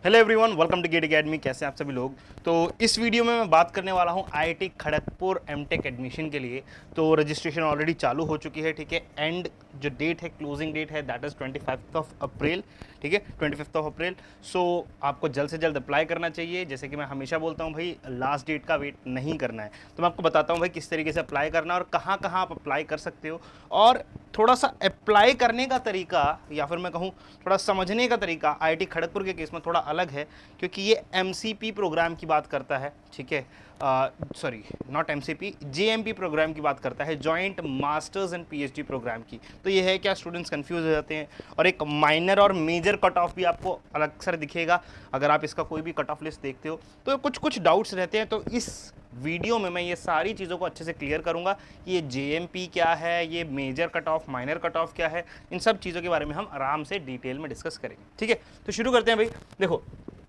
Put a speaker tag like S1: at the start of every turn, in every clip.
S1: Hello everyone, welcome to GATE academy. कैसे हैं आप सभी लोग। तो इस वीडियो में मैं बात करने वाला हूं आईआईटी खड़गपुर एमटेक एडमिशन के लिए। तो रजिस्ट्रेशन ऑलरेडी चालू हो चुकी है, ठीक है। एंड जो डेट है, क्लोजिंग डेट है, दैट इज़ 25 अप्रैल, ठीक है, 25 अप्रैल। सो आपको जल्द से जल्द अप्लाई करना चाहिए। जैसे कि मैं हमेशा बोलता हूँ भाई, लास्ट डेट का वेट नहीं करना है। तो मैं आपको बताता हूँ भाई किस तरीके से अप्लाई करना है और कहाँ कहाँ आप अप्लाई कर सकते हो, और थोड़ा सा अप्लाई करने का तरीका या फिर मैं कहूँ थोड़ा समझने का तरीका आईआईटी खड़गपुर के केस में थोड़ा अलग है, क्योंकि ये एमसीपी प्रोग्राम की बात करता है, ठीक है। Sorry, not MCP, JMP program की बात करता है, joint masters and PhD program की। तो ये है क्या, स्टूडेंट्स कंफ्यूज हो जाते हैं। और एक माइनर और मेजर कट ऑफ भी आपको अलग सर दिखेगा अगर आप इसका कोई भी कट ऑफ लिस्ट देखते हो। तो कुछ कुछ डाउट्स रहते हैं, तो इस वीडियो में मैं ये सारी चीज़ों को अच्छे से क्लियर करूंगा कि ये जेएमपी क्या है, ये major cut off, minor cut off क्या है। इन सब चीज़ों के बारे में हम आराम से डिटेल में डिस्कस करेंगे, ठीक है। तो शुरू करते हैं भाई। देखो,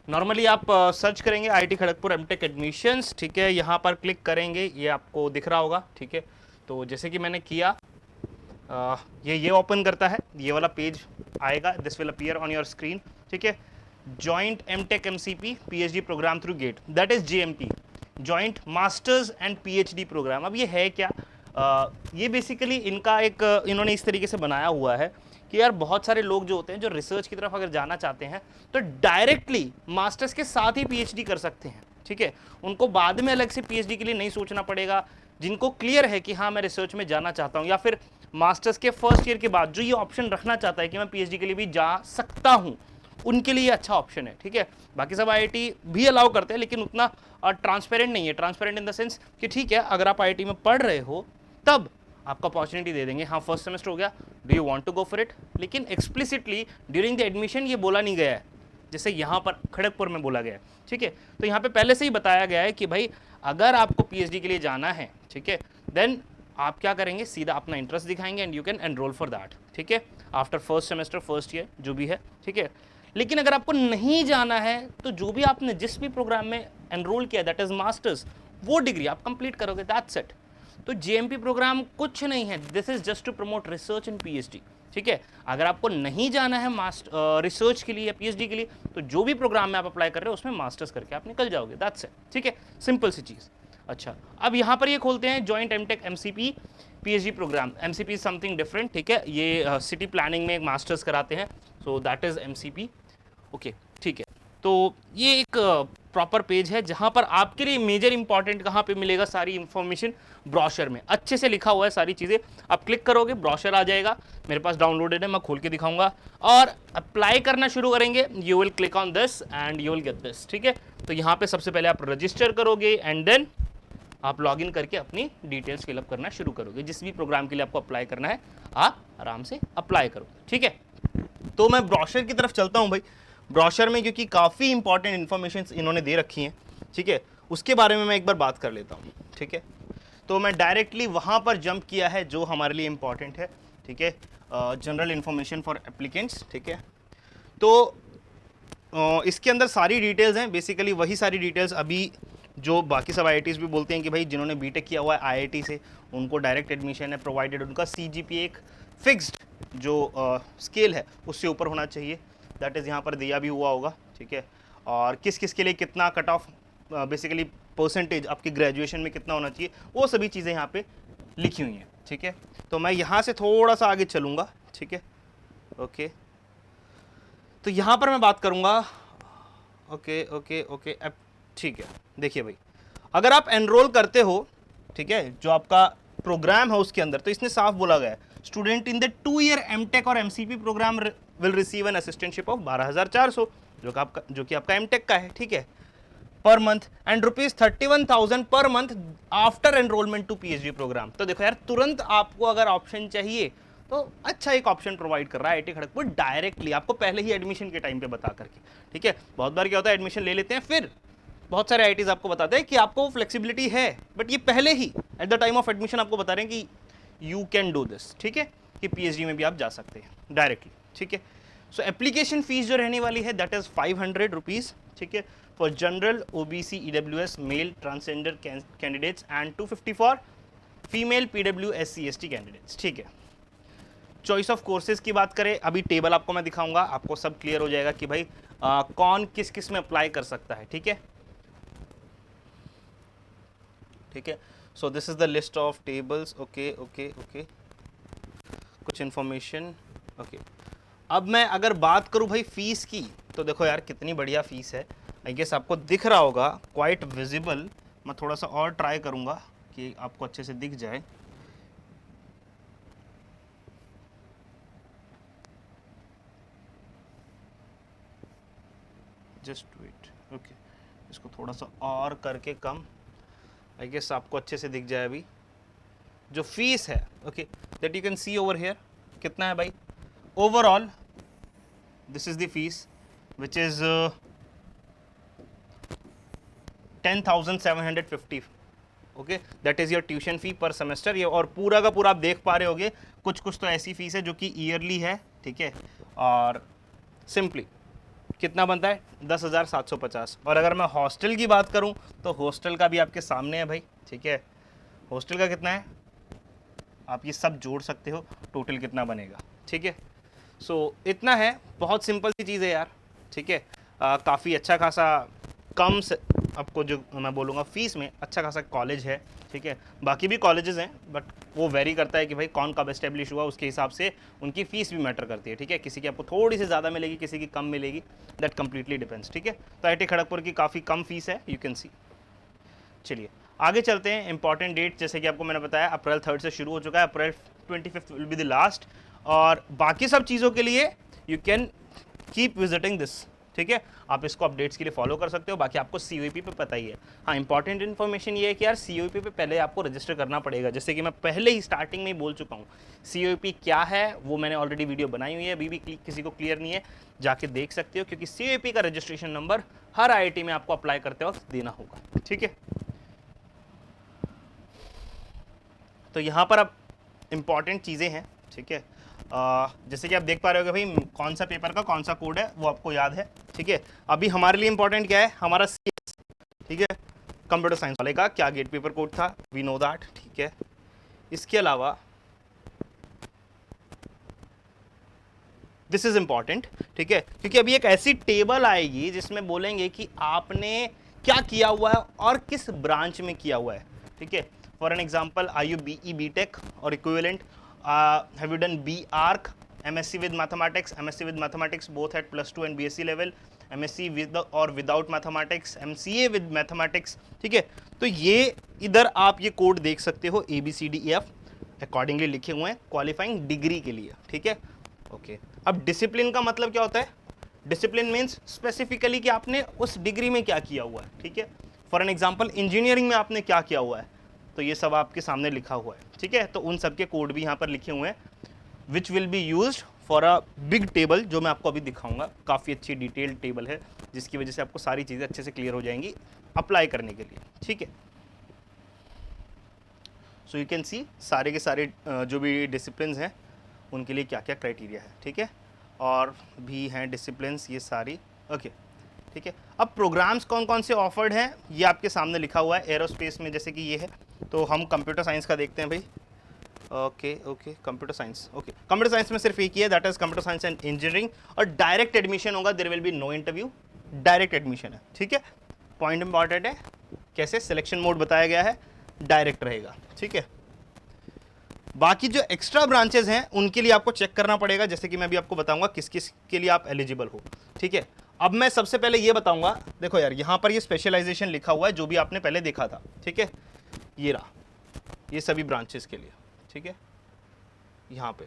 S1: नॉर्मली आप सर्च करेंगे आईआईटी खड़गपुर एमटेक एडमिशंस, ठीक है। यहाँ पर क्लिक करेंगे, ये आपको दिख रहा होगा, ठीक है। तो जैसे कि मैंने किया, ये ओपन करता है, ये वाला पेज आएगा, this will appear on your screen, ठीक है। Joint MTech MCP PhD program through GATE, that is JMP, joint masters and PhD program. अब ये है क्या, ये बेसिकली इनका एक इन्होंने इस तरीके से बनाया हुआ है कि यार बहुत सारे लोग जो होते हैं, जो रिसर्च की तरफ अगर जाना चाहते हैं, तो डायरेक्टली मास्टर्स के साथ ही पीएचडी कर सकते हैं, ठीक है। उनको बाद में अलग से पीएचडी के लिए नहीं सोचना पड़ेगा। जिनको क्लियर है कि हाँ मैं रिसर्च में जाना चाहता हूँ, या फिर मास्टर्स के फर्स्ट ईयर के बाद जो ये ऑप्शन रखना चाहता है कि मैं पीएचडी के लिए भी जा सकता हूँ, उनके लिए अच्छा ऑप्शन है, ठीक है। बाकी सब आईआईटी भी अलाउ करते हैं, लेकिन उतना ट्रांसपेरेंट नहीं है। ट्रांसपेरेंट इन द सेंस कि ठीक है, अगर आप आईआईटी में पढ़ रहे हो तब आपको अपॉर्चुनिटी दे देंगे, हाँ फर्स्ट सेमेस्टर हो गया, do you want to go for it. लेकिन एक्सप्लिसिटली ड्यूरिंग द एडमिशन ये बोला नहीं गया है, जैसे यहाँ पर खड़गपुर में बोला गया है, ठीक है। तो यहाँ पे पहले से ही बताया गया है कि भाई अगर आपको पीएचडी के लिए जाना है, ठीक है, देन आप क्या करेंगे, सीधा अपना इंटरेस्ट दिखाएंगे and you can enrol for that, ठीक है, after first semester, first year जो भी है, ठीक है। लेकिन अगर आपको नहीं जाना है, तो जो भी आपने जिस भी प्रोग्राम में एनरोल किया, दैट इज मास्टर्स, वो डिग्री आप कंप्लीट करोगे, दैट्स इट। तो जेएमपी प्रोग्राम कुछ नहीं है, this is just to promote research in PhD, ठीक है। अगर आपको नहीं जाना है रिसर्च के लिए या पीएचडी के लिए, तो जो भी प्रोग्राम में आप अप्लाई कर रहे हो उसमें मास्टर्स करके आप निकल जाओगे, दैट्स इट, ठीक है। सिंपल सी चीज़। अच्छा, अब यहाँ पर ये खोलते हैं joint MTech MCP PhD program. MCP something different, ठीक है। ये सिटी प्लानिंग में एक मास्टर्स कराते हैं, so that is MCP, okay, ठीक है। तो ये एक प्रॉपर पेज है जहां पर आपके लिए मेजर इंपॉर्टेंट कहां पे मिलेगा, सारी इंफॉर्मेशन ब्रोशर में अच्छे से लिखा हुआ है, सारी चीज़ें आप क्लिक करोगे ब्रोशर आ जाएगा, मेरे पास डाउनलोडेड है, मैं खोल के दिखाऊंगा। और अप्लाई करना शुरू करेंगे, you will click on this and you will get this, ठीक है। तो यहाँ पे सबसे पहले आप रजिस्टर करोगे एंड देन आप लॉगिन करके अपनी डिटेल्स फिलअप करना शुरू करोगे। जिस भी प्रोग्राम के लिए आपको अप्लाई करना है आप आराम से अप्लाई करोगे, ठीक है। तो मैं ब्रोशर की तरफ चलता हूं भाई। ब्रोशर में क्योंकि काफ़ी इंपॉर्टेंट इन्फॉर्मेशन इन्होंने दे रखी हैं, ठीक है, उसके बारे में मैं एक बार बात कर लेता हूं, ठीक है। तो मैं डायरेक्टली वहां पर जंप किया है जो हमारे लिए इंपॉर्टेंट है, ठीक है। जनरल इन्फॉर्मेशन फॉर एप्लीकेंट्स, ठीक है। तो इसके अंदर सारी डिटेल्स हैं, बेसिकली वही सारी डिटेल्स अभी जो बाकी सब आईआईटीज़ भी बोलते हैं कि भाई जिन्होंने बीटेक किया हुआ है आईआईटी से, उनको डायरेक्ट एडमिशन है, प्रोवाइडेड उनका सीजीपीए एक फिक्स्ड जो स्केल है उससे ऊपर होना चाहिए, दैट इज़ यहाँ पर दिया भी हुआ होगा, ठीक है। और किस किस के लिए कितना कट ऑफ, बेसिकली परसेंटेज आपकी ग्रेजुएशन में कितना होना चाहिए, वो सभी चीज़ें यहाँ पे लिखी हुई हैं, ठीक है। तो मैं यहाँ से थोड़ा सा आगे चलूँगा, ठीक है, ओके। तो यहाँ पर मैं बात करूँगा, ओके ओके ओके, अब ठीक है। देखिए भाई, अगर आप एनरोल करते हो, ठीक है, जो आपका प्रोग्राम है उसके अंदर, तो इसने साफ बोला गया है, student in the 2 year MTech और MCP program will receive an assistantship of 12,400, जो कि आपका एमटेक का है, ठीक है, per month, and ₹31,000 per month after enrolment to PhD program. तो देखो यार, तुरंत आपको अगर ऑप्शन चाहिए तो अच्छा एक ऑप्शन प्रोवाइड कर रहा है आईआईटी खड़गपुर डायरेक्टली, आपको पहले ही एडमिशन के टाइम पे बता करके, ठीक है। बहुत बार क्या होता है, एडमिशन ले लेते हैं, फिर बहुत सारे आईआईटीज आपको बताते हैं कि आपको वो फ्लेक्सिबिलिटी है, बट ये पहले ही at the time of admission आपको बता रहे हैं कि यू कैन डू दिस, ठीक है, कि पीएचडी में भी आप जा सकते हैं डायरेक्टली, ठीक है। सो एप्लीकेशन फीस जो रहने वाली है दैट इज 500 रुपीज़, ठीक है, for general, OBC, EWS, male, transgender candidates and 250 for female, PW, SC, ST candidates, ठीक है। चॉइस ऑफ कोर्सेज की बात करें, अभी टेबल आपको मैं दिखाऊंगा, आपको सब क्लियर हो जाएगा कि भाई कौन किस किस में अप्लाई कर सकता है। ठीक है, ठीक है। So this is the list of tables. Okay okay okay, कुछ इन्फॉर्मेशन। ओके, अब मैं अगर बात करूं भाई फीस की, तो देखो यार कितनी बढ़िया फीस है। आई गेस आपको दिख रहा होगा, क्वाइट विजिबल। मैं थोड़ा सा और ट्राई करूंगा कि आपको अच्छे से दिख जाए। Just wait. ओके, इसको थोड़ा सा और करके कम, आई गेस आपको अच्छे से दिख जाए। अभी जो फीस है, okay, that you can see over here, कितना है भाई overall. This is the fees which is 10,750। Okay, that is your tuition fee पर सेमेस्टर। ये और पूरा का पूरा आप देख पा रहे होगे, कुछ कुछ तो ऐसी फीस है जो कि ईयरली है। ठीक है, और सिंपली कितना बनता है 10,750। और अगर मैं हॉस्टल की बात करूं तो हॉस्टल का भी आपके सामने है भाई। ठीक है, हॉस्टल का कितना है आप ये सब जोड़ सकते हो, टोटल कितना बनेगा। ठीक है, सो इतना है, बहुत सिंपल सी चीज़ है यार। ठीक है, काफ़ी अच्छा खासा कम से आपको जो मैं बोलूँगा फीस में अच्छा खासा कॉलेज है। ठीक है, बाकी भी कॉलेजेस हैं बट वो वेरी करता है कि भाई कौन कब एस्टेब्लिश हुआ, उसके हिसाब से उनकी फ़ीस भी मैटर करती है। ठीक है, किसी की आपको थोड़ी सी ज़्यादा मिलेगी, किसी की कम मिलेगी, दैट कम्प्लीटली डिपेंड्स। ठीक है, तो IIT खड़गपुर की काफ़ी कम फीस है, यू कैन सी। चलिए आगे चलते हैं। इंपॉर्टेंट डेट जैसे कि आपको मैंने बताया अप्रैल 3 से शुरू हो चुका है, अप्रैल 25 विल बी द लास्ट। और बाकी सब चीज़ों के लिए you can keep visiting this. ठीक है, आप इसको अपडेट्स के लिए फॉलो कर सकते हो। बाकी आपको COEP पे पता ही है। हाँ, इंपॉर्टेंट इन्फॉर्मेशन ये है कि यार COEP पे पहले आपको रजिस्टर करना पड़ेगा, जैसे कि मैं पहले ही स्टार्टिंग में ही बोल चुका हूँ। COEP क्या है वो मैंने ऑलरेडी वीडियो बनाई हुई है, अभी भी किसी को क्लियर नहीं है जाके देख सकते हो, क्योंकि COEP का रजिस्ट्रेशन नंबर हर IIT में आपको अप्लाई करते वक्त देना होगा। ठीक है, तो यहाँ पर अब इम्पॉर्टेंट चीज़ें हैं। ठीक है, जैसे कि आप देख पा रहे हो भाई कौन सा पेपर का कौन सा कोड है वो आपको याद है। ठीक है, अभी हमारे लिए इंपॉर्टेंट क्या है, हमारा CS। ठीक है, कंप्यूटर साइंस वाले का क्या गेट पेपर कोड था, वी नो दैट। ठीक है, इसके अलावा दिस इज इंपॉर्टेंट। ठीक है, क्योंकि अभी एक ऐसी टेबल आएगी जिसमें बोलेंगे कि आपने क्या किया हुआ है और किस ब्रांच में किया हुआ है। ठीक है, for an example are you BE BTech और equivalent, have you done B.Arch, MSc with mathematics, MSc with mathematics both at +2 and BSc level, MSc with और without mathematics, MCA with mathematics। ठीक है, तो ये इधर आप ये कोड देख सकते हो ABCDEF अकॉर्डिंगली लिखे हुए हैं क्वालिफाइंग डिग्री के लिए। ठीक है, ओके। अब डिसिप्लिन का मतलब क्या होता है, डिसिप्लिन मीन्स स्पेसिफिकली कि आपने उस डिग्री में क्या किया हुआ है। ठीक है, फॉर एन एग्जाम्पल इंजीनियरिंग में आपने क्या किया हुआ है, तो ये सब आपके सामने लिखा हुआ है। ठीक है, तो उन सब के कोड भी यहाँ पर लिखे हुए हैं which will be used for a big table, जो मैं आपको अभी दिखाऊंगा। काफ़ी अच्छी डिटेल्ड टेबल है जिसकी वजह से आपको सारी चीज़ें अच्छे से क्लियर हो जाएंगी अप्लाई करने के लिए। ठीक है, सो यू कैन सी सारे के सारे जो भी डिसिप्लिन हैं उनके लिए क्या क्या क्राइटेरिया है। ठीक है, और भी हैं डिसिप्लिन्स ये सारी। ओके, ठीक है, अब प्रोग्राम्स कौन कौन से ऑफर्ड हैं ये आपके सामने लिखा हुआ है। एरोस्पेस में जैसे कि ये है, तो हम कंप्यूटर साइंस का देखते हैं भाई। Okay okay, computer science. Okay, computer science में सिर्फ एक ही है, that is computer science and engineering, और डायरेक्ट एडमिशन होगा, there will be no interview, direct admission है। ठीक है, पॉइंट इंपॉर्टेंट है, कैसे सिलेक्शन मोड बताया गया है, डायरेक्ट रहेगा। ठीक है, बाकी जो एक्स्ट्रा ब्रांचेस हैं उनके लिए आपको चेक करना पड़ेगा, जैसे कि मैं भी आपको बताऊंगा किस किस के लिए आप एलिजिबल हो। ठीक है, अब मैं सबसे पहले ये बताऊंगा, देखो यार यहाँ पर ये स्पेशलाइजेशन लिखा हुआ है जो भी आपने पहले देखा था। ठीक है, ये रहा, ये सभी ब्रांचेस के लिए। ठीक है, यहाँ पे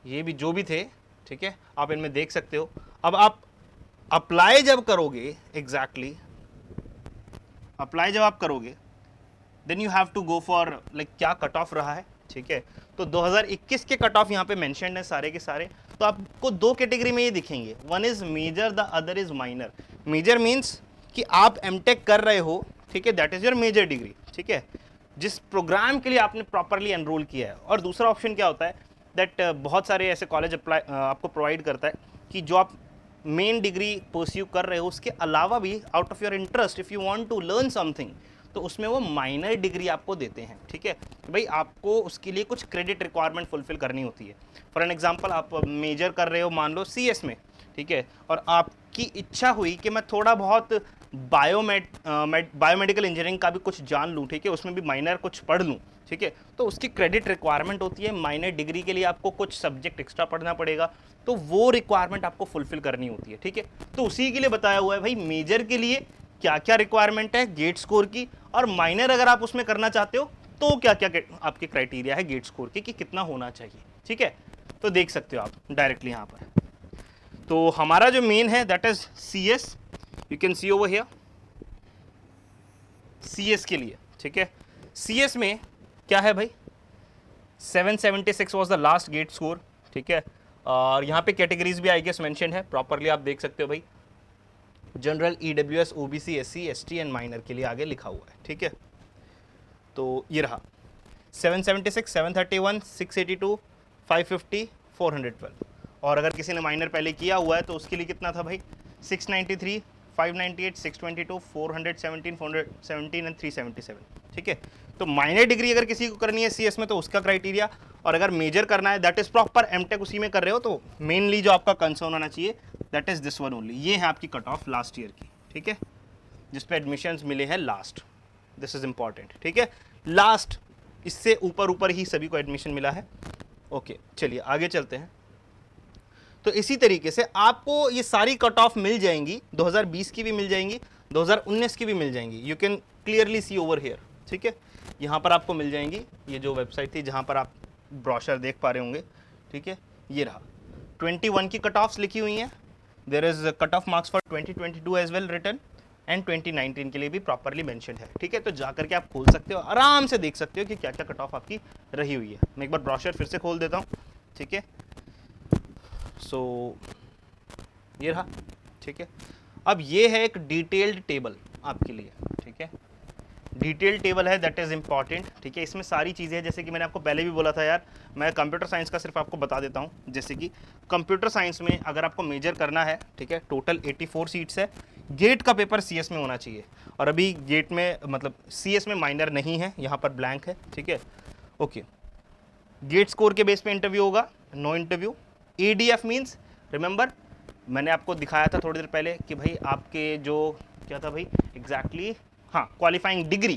S1: ये भी जो भी थे, ठीक है, आप इनमें देख सकते हो। अब आप अप्लाई जब करोगे, एग्जैक्टली अप्लाई जब आप करोगे, then you have to go for like क्या कट ऑफ रहा है। ठीक है, तो 2021 के कट ऑफ यहाँ पे मेंशन है सारे के सारे। तो आपको दो कैटेगरी में ये दिखेंगे, one is major, the other is minor. Major means कि आप एमटेक कर रहे हो, ठीक है, that is your major degree. ठीक है, जिस प्रोग्राम के लिए आपने प्रॉपरली एनरोल किया है। और दूसरा ऑप्शन क्या होता है, दैट बहुत सारे ऐसे कॉलेज अप्लाई आपको प्रोवाइड करता है कि जो आप मेन डिग्री परस्यू कर रहे हो उसके अलावा भी out of your interest if you want to learn something, तो उसमें वो माइनर डिग्री आपको देते हैं, ठीक है। तो भाई आपको उसके लिए कुछ क्रेडिट रिक्वायरमेंट फुलफिल करनी होती है। फॉर एन एग्जांपल आप मेजर कर रहे हो मान लो सीएस में, ठीक है, और आपकी इच्छा हुई कि मैं थोड़ा बहुत बायोमेडिकल इंजीनियरिंग का भी कुछ जान लूँ, ठीक है, उसमें भी माइनर कुछ पढ़ लूँ, ठीक है, तो उसकी क्रेडिट रिक्वायरमेंट होती है। माइनर डिग्री के लिए आपको कुछ सब्जेक्ट एक्स्ट्रा पढ़ना पड़ेगा, तो वो रिक्वायरमेंट आपको फुलफिल करनी होती है, ठीक है। तो उसी के लिए बताया हुआ है भाई मेजर के लिए क्या क्या रिक्वायरमेंट है गेट स्कोर की, और माइनर अगर आप उसमें करना चाहते हो तो क्या क्या आपके क्राइटेरिया है गेट स्कोर की कि कितना होना चाहिए, ठीक है। तो देख सकते हो आप डायरेक्टली यहाँ पर। तो हमारा जो मेन है that is C S, you can see over here, C S के लिए, ठीक है। सी एस में क्या है भाई, 776 was the last GATE score, ठीक है। और यहाँ पे कैटेगरीज भी आई गेस मेंशन है प्रॉपरली, आप देख सकते हो भाई, general, EWS, OBC, SC, ST and minor के लिए आगे लिखा हुआ है, ठीक है। तो ये रहा 776, 731, 682, 550, 412। और अगर किसी ने माइनर पहले किया हुआ है तो उसके लिए कितना था भाई, 693, 598, 622, 417, 417 एंड 377, ठीक है। तो माइनर डिग्री अगर किसी को करनी है सीएस में तो उसका क्राइटेरिया, और अगर मेजर करना है दैट इज प्रॉपर एमटेक उसी में कर रहे हो तो मेनली जो आपका कंसर्न होना चाहिए that is this one only. ये है आपकी कट ऑफ लास्ट ईयर की, ठीक है, जिस पे एडमिशंस मिले हैं लास्ट, दिस इज इंपॉर्टेंट, ठीक है। लास्ट, इससे ऊपर ऊपर ही सभी को एडमिशन मिला है। ओके चलिए आगे चलते हैं। तो इसी तरीके से आपको ये सारी कट ऑफ मिल जाएंगी, 2020 की भी मिल जाएंगी, 2019 की भी मिल जाएंगी। You can clearly C over here, ठीक है, यहाँ पर आपको मिल जाएंगी। ये जो वेबसाइट थी जहाँ पर आप ब्रोशर देख पा रहे होंगे, ठीक है, ये रहा 21 की कट ऑफ्स लिखी हुई हैं। There is cut off marks for 2022 as well written and 2019 के लिए भी प्रॉपरली मेंशन है, ठीक है। तो जाकर के आप खोल सकते हो, आराम से देख सकते हो कि क्या क्या कट ऑफ आपकी रही हुई है। मैं एक बार ब्रोशर फिर से खोल देता हूँ, ठीक है। सो ये रहा, ठीक है। अब ये है एक डिटेल्ड टेबल आपके लिए, ठीक है, डिटेल टेबल है दैट इज इंपॉर्टेंट, ठीक है। इसमें सारी चीज़ें हैं, जैसे कि मैंने आपको पहले भी बोला था यार, मैं कंप्यूटर साइंस का सिर्फ आपको बता देता हूँ। जैसे कि कंप्यूटर साइंस में अगर आपको मेजर करना है, ठीक है, टोटल 84 सीट्स है। गेट का पेपर सीएस में होना चाहिए, और अभी गेट में मतलब सीएस में माइनर नहीं है, यहाँ पर ब्लैंक है, ठीक है। ओके, गेट स्कोर के बेस पे इंटरव्यू होगा, no interview. ADF means remember, मैंने आपको दिखाया था थोड़ी देर पहले कि भाई आपके जो क्या था भाई एग्जैक्टली, हाँ, क्वालिफाइंग डिग्री,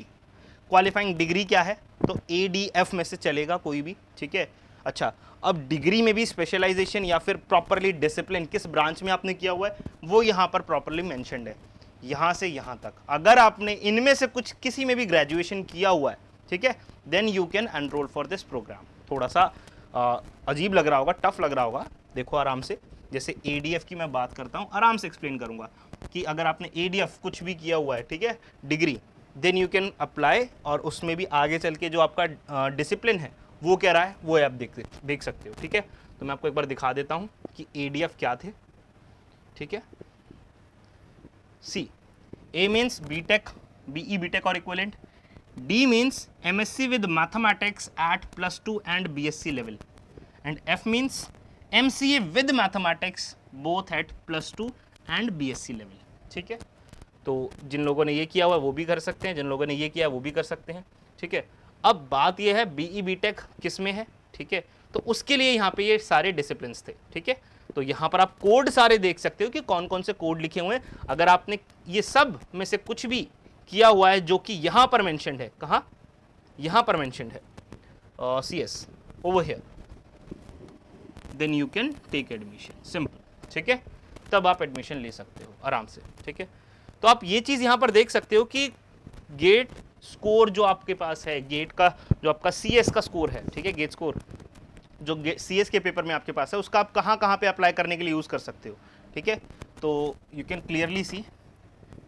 S1: क्वालिफाइंग डिग्री क्या है, तो एडीएफ में से चलेगा कोई भी, ठीक है। अच्छा, अब डिग्री में भी स्पेशलाइजेशन या फिर प्रॉपरली डिसिप्लिन किस ब्रांच में आपने किया हुआ है वो यहाँ पर प्रॉपरली मेंशन्ड है, यहाँ से यहाँ तक। अगर आपने इनमें से कुछ किसी में भी ग्रेजुएशन किया हुआ है, ठीक है, then you can enrol for this program. थोड़ा सा अजीब लग रहा होगा, टफ लग रहा होगा, देखो आराम से। जैसे एडीएफ की मैं बात करता हूँ, आराम से एक्सप्लेन करूँगा कि अगर आपने एडीएफ कुछ भी किया हुआ है, ठीक है, degree, then you can apply, और उसमें भी आगे चल के जो आपका डिसिप्लिन है वो क्या रहा है वो आप देख सकते हो, ठीक है। तो मैं आपको एक बार दिखा देता हूँ कि एडीएफ क्या थे, ठीक है। सी, ए मीन्स बीटेक, बीई बीटेक और equivalent. D means MSc with mathematics eight +2 and BSc level, and F means MCA with mathematics both at +2 and BSc level, ठीक है। तो जिन लोगों ने ये किया हुआ है वो भी कर सकते हैं, जिन लोगों ने ये किया है वो भी कर सकते हैं, ठीक है। अब बात ये है बीई बीटेक किस में है, ठीक है, तो उसके लिए यहाँ पे ये सारे डिसिप्लिन्स थे, ठीक है। तो यहाँ पर आप कोड सारे देख सकते हो कि कौन कौन से कोड लिखे हुए हैं। अगर आपने ये सब में से कुछ भी किया हुआ है जो कि यहाँ पर मेंशन्ड है, कहाँ, यहाँ पर मेंशन्ड है CS over here, then you can take admission, simple, ठीक है। तब आप एडमिशन ले सकते हो आराम से, ठीक है। तो आप ये चीज़ यहाँ पर देख सकते हो कि गेट स्कोर जो आपके पास है, गेट का जो आपका CS का स्कोर है, ठीक है, गेट स्कोर जो CS के पेपर में आपके पास है उसका आप कहाँ कहाँ पे अप्लाई करने के लिए यूज़ कर सकते हो, ठीक है। तो you can clearly see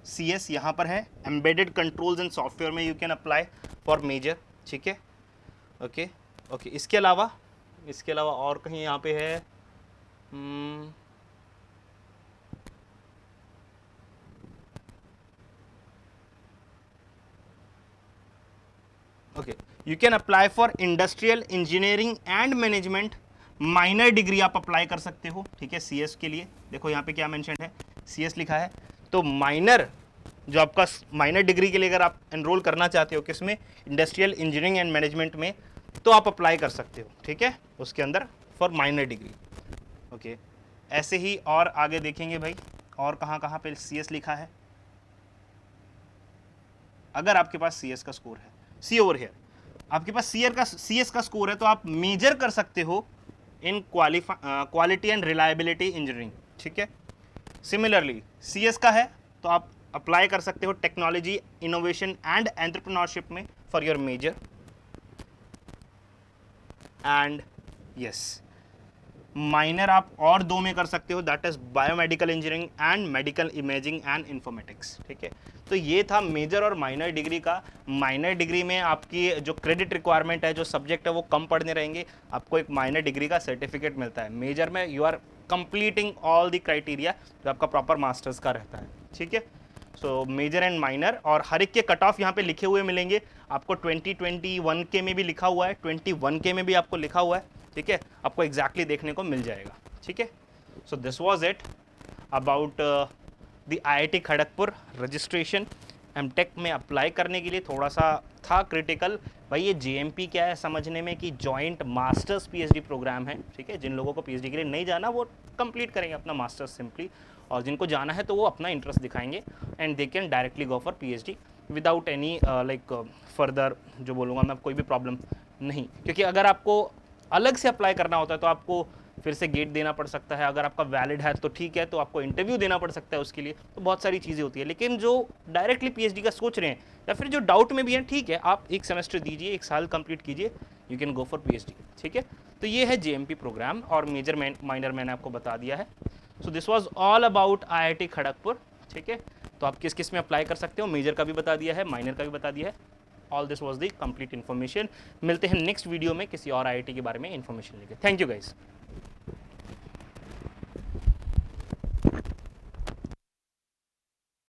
S1: CS यहाँ पर है, एम्बेडेड कंट्रोल्स एंड सॉफ्टवेयर में you can apply for major, ठीक है। ओके ओके, इसके अलावा और कहीं यहाँ पे है, okay, you can apply for industrial engineering and management, minor degree आप अप्लाई कर सकते हो, ठीक है, CS के लिए। देखो यहाँ पे क्या मेंशन है, CS लिखा है, तो माइनर जो आपका माइनर डिग्री के लिए अगर आप एनरोल करना चाहते हो किसमें, इंडस्ट्रियल इंजीनियरिंग एंड मैनेजमेंट में, तो आप अप्लाई कर सकते हो, ठीक है, उसके अंदर फॉर माइनर डिग्री। ओके, ऐसे ही और आगे देखेंगे भाई, और कहाँ कहाँ पे CS लिखा है। अगर आपके पास CS का स्कोर है, सी ओवर हियर, आपके पास CS का स्कोर है, तो आप मेजर कर सकते हो in quality and reliability engineering, ठीक है। सिमिलरली CS का है तो आप अप्लाई कर सकते हो टेक्नोलॉजी इनोवेशन एंड एंटरप्रेन्योरशिप में for your major. And yes, minor आप और 2 में कर सकते हो, that is biomedical engineering and medical imaging and informatics, ठीक है। तो ये था मेजर और माइनर डिग्री का। माइनर डिग्री में आपकी जो क्रेडिट रिक्वायरमेंट है, जो सब्जेक्ट है वो कम पढ़ने रहेंगे, आपको एक माइनर डिग्री का सर्टिफिकेट मिलता है। मेजर में you are completing all the criteria जो आपका प्रॉपर मास्टर्स का रहता है, ठीक है। सो मेजर एंड माइनर, और हर एक के कट ऑफ यहाँ पे लिखे हुए मिलेंगे आपको। 2021 के में भी लिखा हुआ है, 21 के में भी आपको लिखा हुआ है, ठीक है, आपको एग्जैक्टली देखने को मिल जाएगा, ठीक है। So this was it about the IIT Kharagpur registration. MTech में अप्लाई करने के लिए थोड़ा सा था क्रिटिकल भाई, ये JMP क्या है समझने में, कि जॉइंट मास्टर्स PhD प्रोग्राम है, ठीक है। जिन लोगों को PhD के लिए नहीं जाना वो कंप्लीट करेंगे अपना मास्टर्स सिंपली, और जिनको जाना है तो वो अपना इंटरेस्ट दिखाएंगे and they can directly go for PhD without any like further, जो बोलूँगा मैं, कोई भी प्रॉब्लम नहीं। क्योंकि अगर आपको अलग से अप्लाई करना होता है तो आपको फिर से गेट देना पड़ सकता है, अगर आपका वैलिड है तो ठीक है, तो आपको इंटरव्यू देना पड़ सकता है उसके लिए, तो बहुत सारी चीज़ें होती है। लेकिन जो डायरेक्टली PhD का सोच रहे हैं या फिर जो डाउट में भी हैं, ठीक है, आप एक सेमेस्टर दीजिए, 1 साल कंप्लीट कीजिए, you can go for PhD, ठीक है। तो ये है JMP प्रोग्राम, और मेजर माइनर मैंने आपको बता दिया है। So this was all about IIT Kharagpur, ठीक है। तो आप किस किस में अप्लाई कर सकते हो, मेजर का भी बता दिया है, माइनर का भी बता दिया है। All this was the complete information. मिलते हैं नेक्स्ट वीडियो में किसी और IIT के बारे में इन्फॉर्मेशन लेके। Thank you guys.